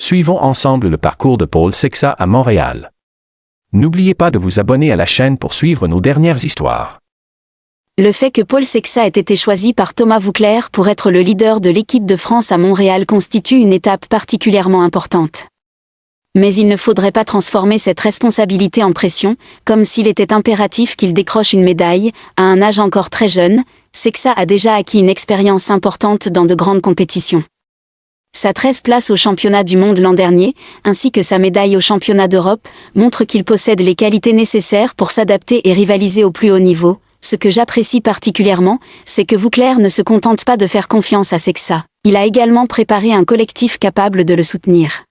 Suivons ensemble le parcours de Paul Sexa à Montréal. N'oubliez pas de vous abonner à la chaîne pour suivre nos dernières histoires. Le fait que Paul Sexa ait été choisi par Thomas Voeckler pour être le leader de l'équipe de France à Montréal constitue une étape particulièrement importante. Mais il ne faudrait pas transformer cette responsabilité en pression, comme s'il était impératif qu'il décroche une médaille. À un âge encore très jeune, Sexa a déjà acquis une expérience importante dans de grandes compétitions. Sa 13 places au championnat du monde l'an dernier, ainsi que sa médaille au championnat d'Europe, montrent qu'il possède les qualités nécessaires pour s'adapter et rivaliser au plus haut niveau. Ce que j'apprécie particulièrement, c'est que Voeckler ne se contente pas de faire confiance à Sexa. Il a également préparé un collectif capable de le soutenir.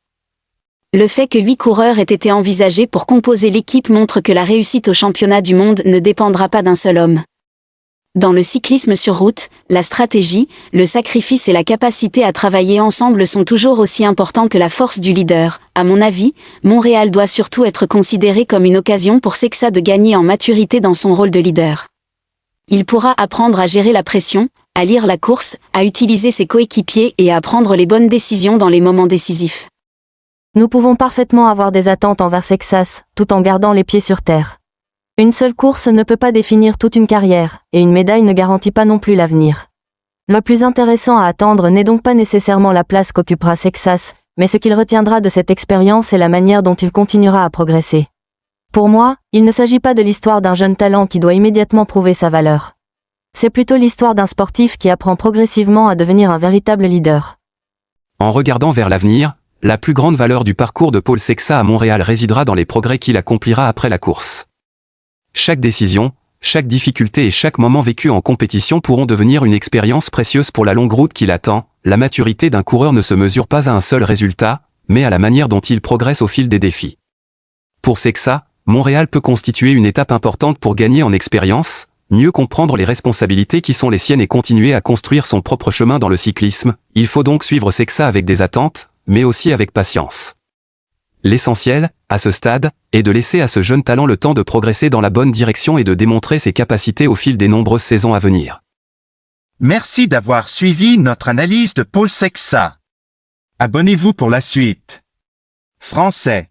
Le fait que 8 coureurs aient été envisagés pour composer l'équipe montre que la réussite au championnat du monde ne dépendra pas d'un seul homme. Dans le cyclisme sur route, la stratégie, le sacrifice et la capacité à travailler ensemble sont toujours aussi importants que la force du leader. À mon avis, Montréal doit surtout être considéré comme une occasion pour Sexa de gagner en maturité dans son rôle de leader. Il pourra apprendre à gérer la pression, à lire la course, à utiliser ses coéquipiers et à prendre les bonnes décisions dans les moments décisifs. Nous pouvons parfaitement avoir des attentes envers Sexas, tout en gardant les pieds sur terre. Une seule course ne peut pas définir toute une carrière, et une médaille ne garantit pas non plus l'avenir. Le plus intéressant à attendre n'est donc pas nécessairement la place qu'occupera Sexas, mais ce qu'il retiendra de cette expérience et la manière dont il continuera à progresser. Pour moi, il ne s'agit pas de l'histoire d'un jeune talent qui doit immédiatement prouver sa valeur. C'est plutôt l'histoire d'un sportif qui apprend progressivement à devenir un véritable leader. En regardant vers l'avenir, la plus grande valeur du parcours de Paul Sexa à Montréal résidera dans les progrès qu'il accomplira après la course. Chaque décision, chaque difficulté et chaque moment vécu en compétition pourront devenir une expérience précieuse pour la longue route qui l'attend. La maturité d'un coureur ne se mesure pas à un seul résultat, mais à la manière dont il progresse au fil des défis. Pour Sexa, Montréal peut constituer une étape importante pour gagner en expérience, mieux comprendre les responsabilités qui sont les siennes et continuer à construire son propre chemin dans le cyclisme. Il faut donc suivre Sexa avec des attentes, mais aussi avec patience. L'essentiel, à ce stade, est de laisser à ce jeune talent le temps de progresser dans la bonne direction et de démontrer ses capacités au fil des nombreuses saisons à venir. Merci d'avoir suivi notre analyse de Paul Sexa. Abonnez-vous pour la suite. Français.